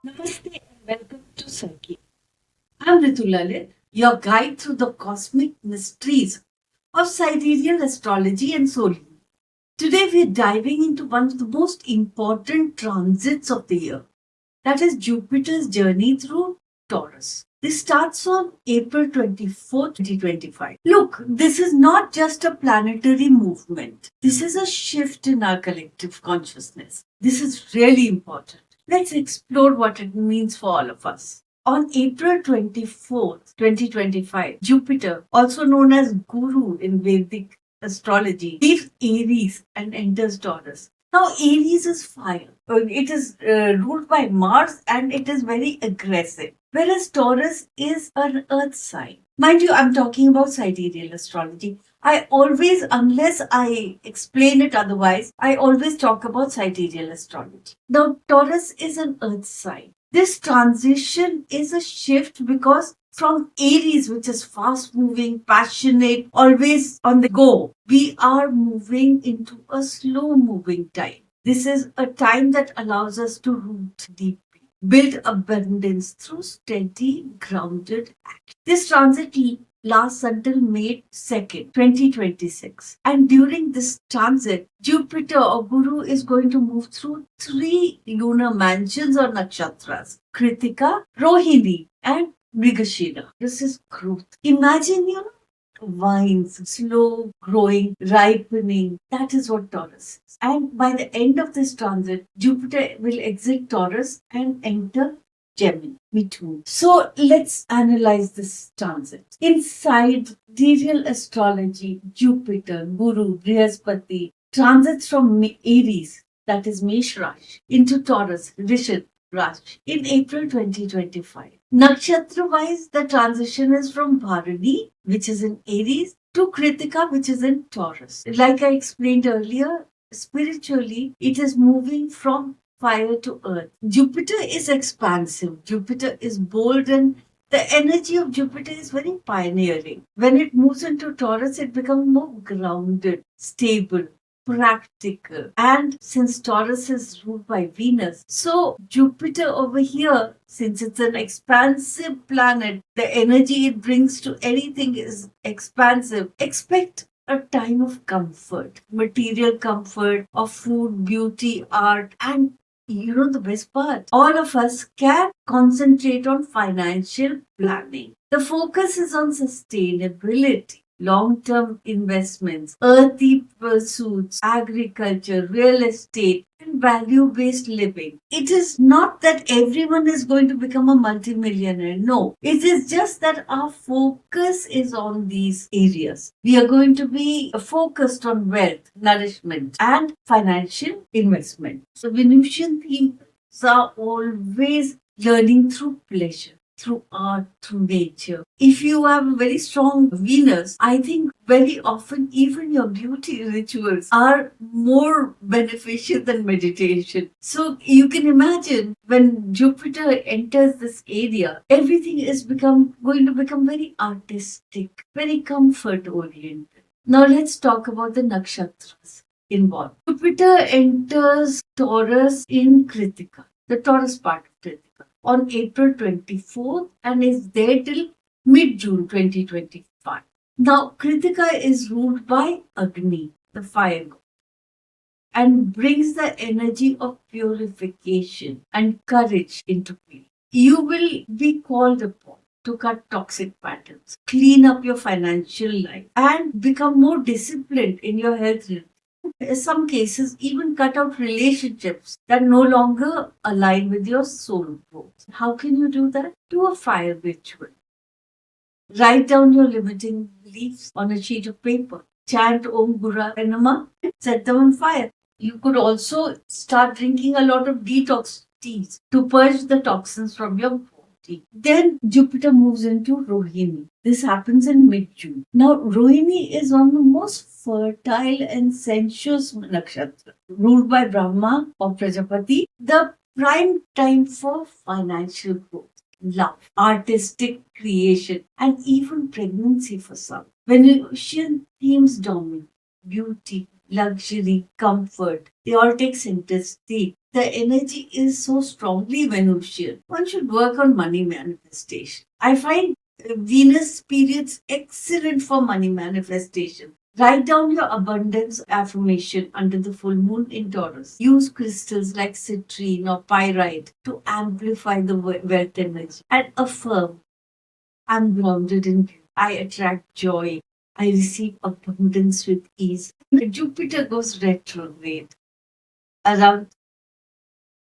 Namaste and welcome to Psyche. I'm Ritu Lalit, your guide through the cosmic mysteries of sidereal astrology and soul healing. Today we're diving into one of the most important transits of the year, that is Jupiter's journey through Taurus. This starts on April 24th, 2025. Look, this is not just a planetary movement. This is a shift in our collective consciousness. This is really important. Let's explore what it means for all of us. On April 24th, 2025, Jupiter, also known as Guru in Vedic astrology, leaves Aries and enters Taurus. Now, Aries is fire. It is ruled by Mars and it is very aggressive. Whereas Taurus is an earth sign. Mind you, I'm talking about sidereal astrology. I always, unless I explain it otherwise, I always talk about sidereal astrology. Now, Taurus is an earth sign. This transition is a shift because from Aries, which is fast moving, passionate, always on the go, we are moving into a slow moving time. This is a time that allows us to root deeply, build abundance through steady, grounded action. This transit lasts until May 2nd, 2026. And during this transit, Jupiter or Guru is going to move through three lunar mansions or nakshatras: Kritika, Rohini, and Mrigashira. This is growth. Imagine, vines, slow growing, ripening. That is what Taurus is. And by the end of this transit, Jupiter will exit Taurus and enter Gemini. Me too. So let's analyze this transit. Inside sidereal astrology, Jupiter, Guru, Brihaspati transits from Aries, that is Mesh Rashi, into Taurus, Rishabh Rashi in April 2025. Nakshatra wise, the transition is from Bharani, which is in Aries, to Kritika, which is in Taurus. Like I explained earlier, spiritually, it is moving from fire to earth. Jupiter is expansive, Jupiter is bold, and the energy of Jupiter is very pioneering. When it moves into Taurus, it becomes more grounded, stable, practical. And since Taurus is ruled by Venus, so Jupiter over here, since it's an expansive planet, the energy it brings to anything is expansive. Expect a time of comfort, material comfort, of food, beauty, art, and the best part, all of us can concentrate on financial planning. The focus is on sustainability, long-term investments, earthy pursuits, agriculture, real estate, and value-based living. It is not that everyone is going to become a multimillionaire. No, it is just that our focus is on these areas. We are going to be focused on wealth, nourishment, and financial investment. So Venusian themes are always learning through pleasure, through art, through nature. If you have a very strong Venus, I think very often even your beauty rituals are more beneficial than meditation. So you can imagine when Jupiter enters this area, everything is going to become very artistic, very comfort oriented. Now let's talk about the nakshatras involved. Jupiter enters Taurus in Kritika, the Taurus part of Kritika, on April 24th and is there till mid June 2025. Now, Kritika is ruled by Agni, the fire god, and brings the energy of purification and courage into play. You will be called upon to cut toxic patterns, clean up your financial life, and become more disciplined in your health. In some cases, even cut out relationships that no longer align with your soul growth. How can you do that? Do a fire ritual. Write down your limiting beliefs on a sheet of paper. Chant Om Gura Enama, set them on fire. You could also start drinking a lot of detox teas to purge the toxins from your body. Then Jupiter moves into Rohini. This happens in mid-June. Now, Rohini is one of the most fertile and sensuous nakshatra, ruled by Brahma or Prajapati, the prime time for financial growth, love, artistic creation, and even pregnancy for some. Venusian themes dominate: beauty, luxury, comfort. They all take center stage. The energy is so strongly Venusian. One should work on money manifestation. I find Venus periods excellent for money manifestation. Write down your abundance affirmation under the full moon in Taurus. Use crystals like citrine or pyrite to amplify the wealth energy and affirm, I'm grounded in you. I attract joy. I receive abundance with ease. Jupiter goes retrograde around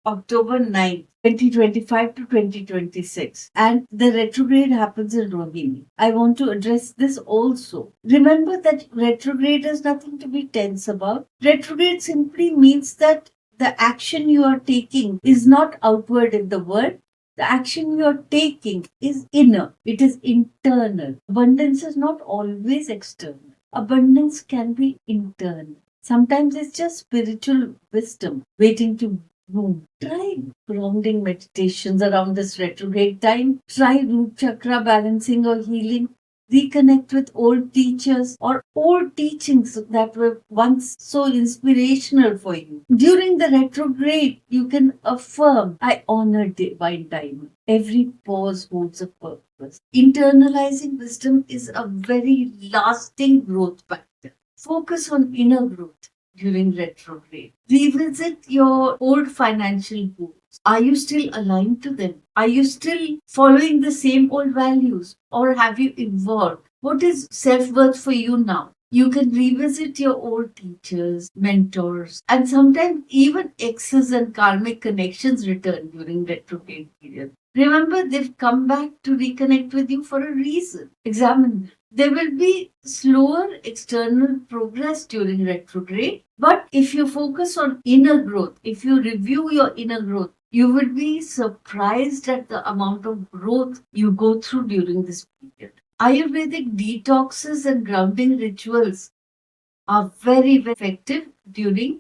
October 9th, 2025 to 2026. And the retrograde happens in Rohini. I want to address this also. Remember that retrograde is nothing to be tense about. Retrograde simply means that the action you are taking is not outward in the world. The action you are taking is inner. It is internal. Abundance is not always external. Abundance can be internal. Sometimes it's just spiritual wisdom waiting to bloom. Try grounding meditations around this retrograde time. Try root chakra balancing or healing. Reconnect with old teachers or old teachings that were once so inspirational for you. During the retrograde, you can affirm, I honor divine timing. Every pause holds a purpose. Internalizing wisdom is a very lasting growth factor. Focus on inner growth during retrograde. Revisit your old financial goals. Are you still aligned to them? Are you still following the same old values? Or have you evolved? What is self worth for you now? You can revisit your old teachers, mentors, and sometimes even exes and karmic connections return during retrograde period. Remember, they've come back to reconnect with you for a reason. Examine. There will be slower external progress during retrograde, but if you focus on inner growth, if you review your inner growth, you will be surprised at the amount of growth you go through during this period. Ayurvedic detoxes and grounding rituals are very, very effective during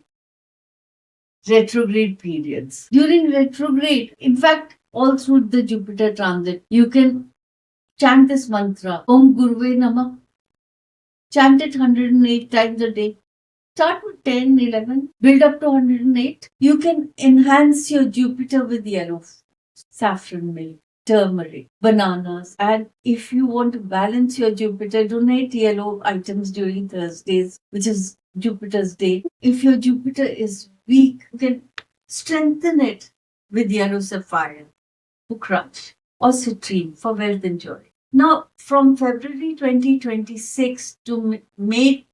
retrograde periods. During retrograde, in fact, all through the Jupiter transit, you can chant this mantra, Om Guruve Namah. Chant it 108 times a day. Start with 10, 11, build up to 108. You can enhance your Jupiter with yellow saffron milk, turmeric, bananas. And if you want to balance your Jupiter, donate yellow items during Thursdays, which is Jupiter's day. If your Jupiter is weak, you can strengthen it with yellow sapphire, Pukhraj, or citrine for wealth and joy. Now, from February 2026 to May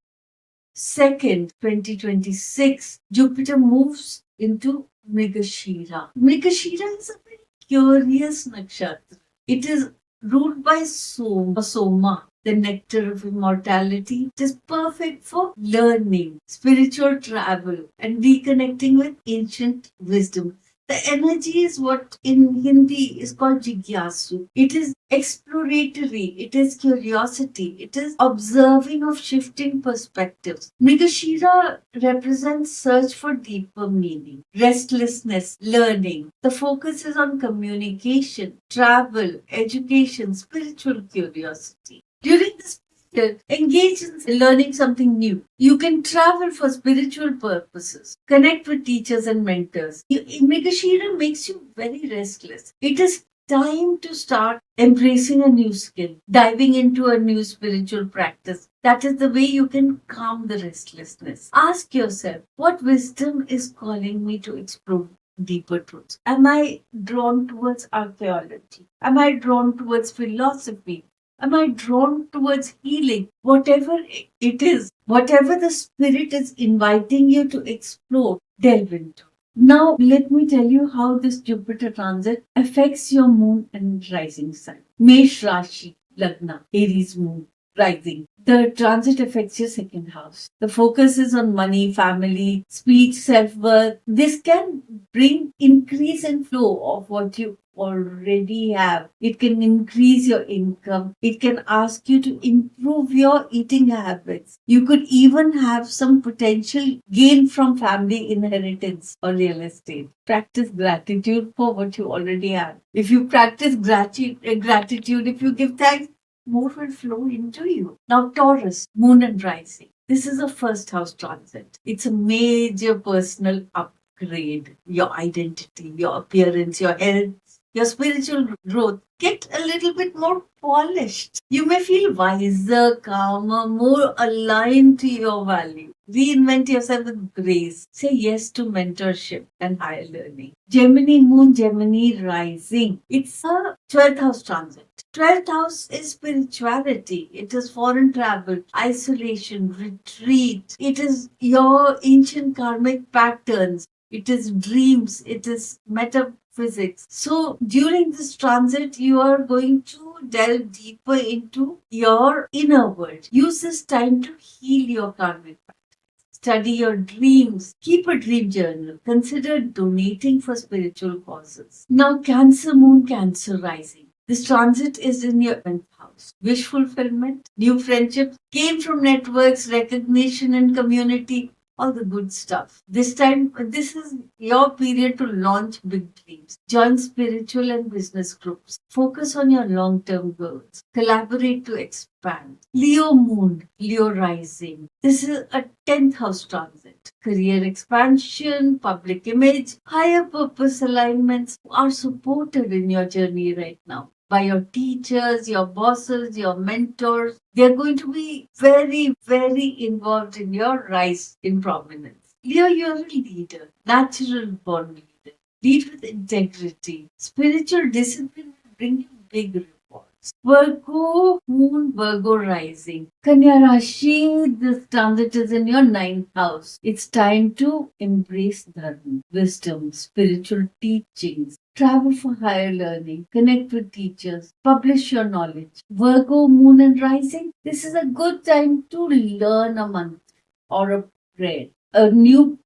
2nd, 2026, Jupiter moves into Mrigashira. Mrigashira is a very curious nakshatra. It is ruled by Soma, the nectar of immortality. It is perfect for learning, spiritual travel, and reconnecting with ancient wisdom. The energy is what in Hindi is called jigyasu. It is exploratory, it is curiosity, it is observing of shifting perspectives. Mrigashira represents search for deeper meaning, restlessness, learning. The focus is on communication, travel, education, spiritual curiosity. During this period, engage in learning something new. You can travel for spiritual purposes, connect with teachers and mentors. Mrigashira makes you very restless. It is time to start embracing a new skill, diving into a new spiritual practice. That is the way you can calm the restlessness. Ask yourself, what wisdom is calling me to explore deeper truths? Am I drawn towards archaeology? Am I drawn towards philosophy? Am I drawn towards healing? Whatever it is, whatever the spirit is inviting you to explore, delve into. Now, let me tell you how this Jupiter transit affects your moon and rising sign. Mesh Rashi, Lagna, Aries moon, rising. The transit affects your second house. The focus is on money, family, speech, self-worth. This can bring increase in flow of what you already have. It can increase your income. It can ask you to improve your eating habits. You could even have some potential gain from family inheritance or real estate. Practice gratitude for what you already have. If you practice gratitude, if you give thanks, more will flow into you. Now, Taurus, moon and rising. This is a first house transit. It's a major personal upgrade. Your identity, your appearance, your health, your spiritual growth get a little bit more polished. You may feel wiser, calmer, more aligned to your value. Reinvent yourself with grace. Say yes to mentorship and higher learning. Gemini Moon, Gemini Rising. It's a 12th house transit. 12th house is spirituality. It is foreign travel, isolation, retreat. It is your ancient karmic patterns. It is dreams. It is metaphysics. So during this transit, you are going to delve deeper into your inner world. Use this time to heal your karmic patterns. Study your dreams. Keep a dream journal. Consider donating for spiritual causes. Now, Cancer Moon, Cancer Rising. This transit is in your 10th house. Wish fulfillment, new friendships, gain from networks, recognition and community, all the good stuff. This time, this is your period to launch big dreams. Join spiritual and business groups. Focus on your long term goals. Collaborate to expand. Leo Moon, Leo Rising. This is a 10th house transit. Career expansion, public image, higher purpose alignments are supported in your journey right now by your teachers, your bosses, your mentors. They're going to be very, very involved in your rise in prominence. Leo, you're a leader, natural born leader. Lead with integrity. Spiritual discipline will bring you big rewards. Virgo, Moon, Virgo rising. Kanya Rashi, this transit is in your 9th house. It's time to embrace dharma, wisdom, spiritual teachings. Travel for higher learning, connect with teachers, publish your knowledge. Virgo, Moon, and Rising. This is a good time to learn a mantra or a prayer. A new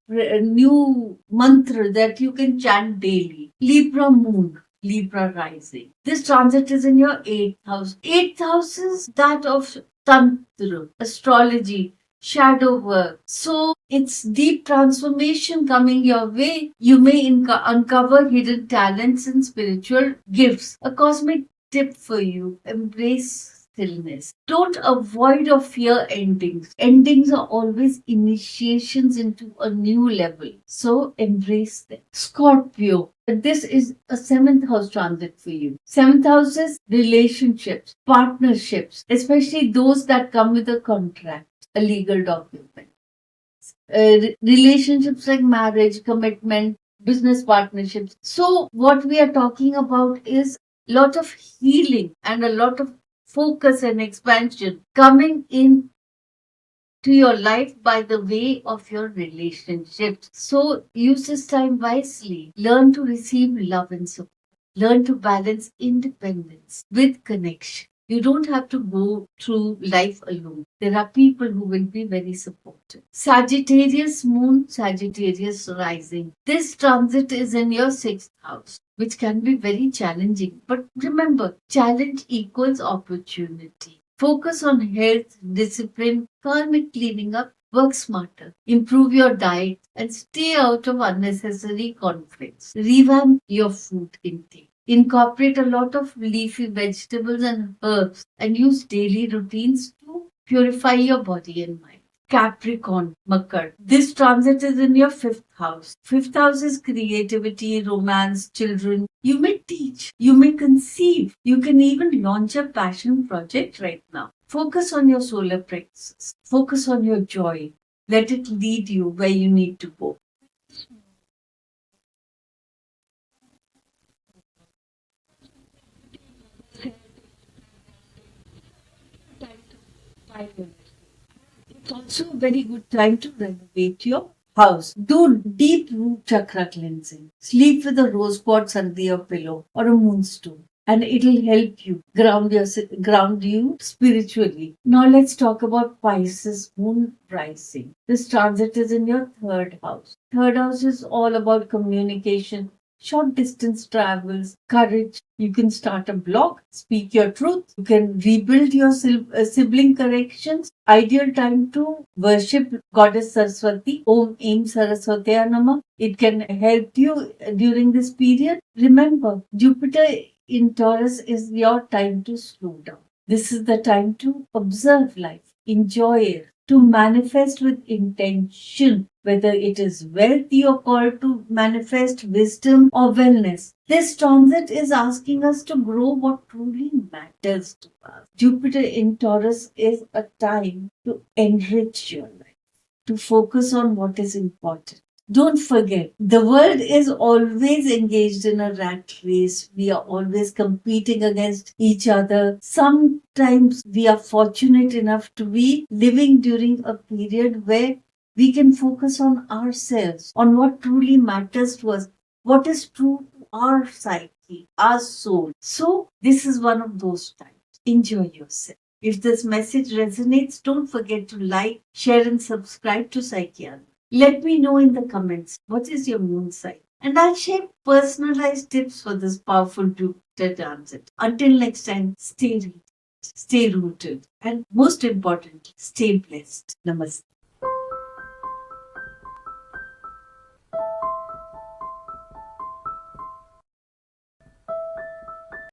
mantra that you can chant daily. Libra Moon, Libra Rising. This transit is in your 8th house. 8th house is that of Tantra, astrology, shadow work. So it's deep transformation coming your way. You may uncover hidden talents and spiritual gifts. A cosmic tip for you: embrace stillness. Don't avoid or fear endings. Endings are always initiations into a new level. So embrace them. Scorpio. This is a 7th house transit for you. 7th house is relationships, partnerships, especially those that come with a contract, a legal document. Relationships like marriage, commitment, business partnerships. So what we are talking about is a lot of healing and a lot of focus and expansion coming in to your life by the way of your relationships. So use this time wisely. Learn to receive love and support. Learn to balance independence with connection. You don't have to go through life alone. There are people who will be very supportive. Sagittarius Moon, Sagittarius Rising. This transit is in your 6th house, which can be very challenging. But remember, challenge equals opportunity. Focus on health, discipline, karmic cleaning up, work smarter, improve your diet, and stay out of unnecessary conflicts. Revamp your food intake. Incorporate a lot of leafy vegetables and herbs and use daily routines to purify your body and mind. Capricorn, Makar. This transit is in your 5th house. 5th house is creativity, romance, children. You may teach, you may conceive, you can even launch a passion project right now. Focus on your solar plexus. Focus on your joy. Let it lead you where you need to go. It's also a very good time to renovate your house. Do deep root chakra cleansing. Sleep with a rose quartz under your pillow or a moonstone. And it'll help you ground you spiritually. Now let's talk about Pisces Moon rising. This transit is in your 3rd house. 3rd house is all about communication, short distance travels, courage. You can start a blog, speak your truth. You can rebuild your sibling corrections. Ideal time to worship Goddess Saraswati. Om Aim Saraswati Nama. It can help you during this period. Remember, Jupiter in Taurus is your time to slow down. This is the time to observe life, enjoy it, to manifest with intention, whether it is wealth you're called to manifest, wisdom, or wellness. This transit is asking us to grow what truly matters to us. Jupiter in Taurus is a time to enrich your life, to focus on what is important. Don't forget, the world is always engaged in a rat race. We are always competing against each other. Sometimes we are fortunate enough to be living during a period where we can focus on ourselves, on what truly matters to us, what is true to our psyche, our soul. So, this is one of those times. Enjoy yourself. If this message resonates, don't forget to like, share, and subscribe to Psychiana. Let me know in the comments what is your moon sign, and I'll share personalized tips for this powerful Jupiter transit. Until next time, stay rooted, and most importantly, stay blessed. Namaste.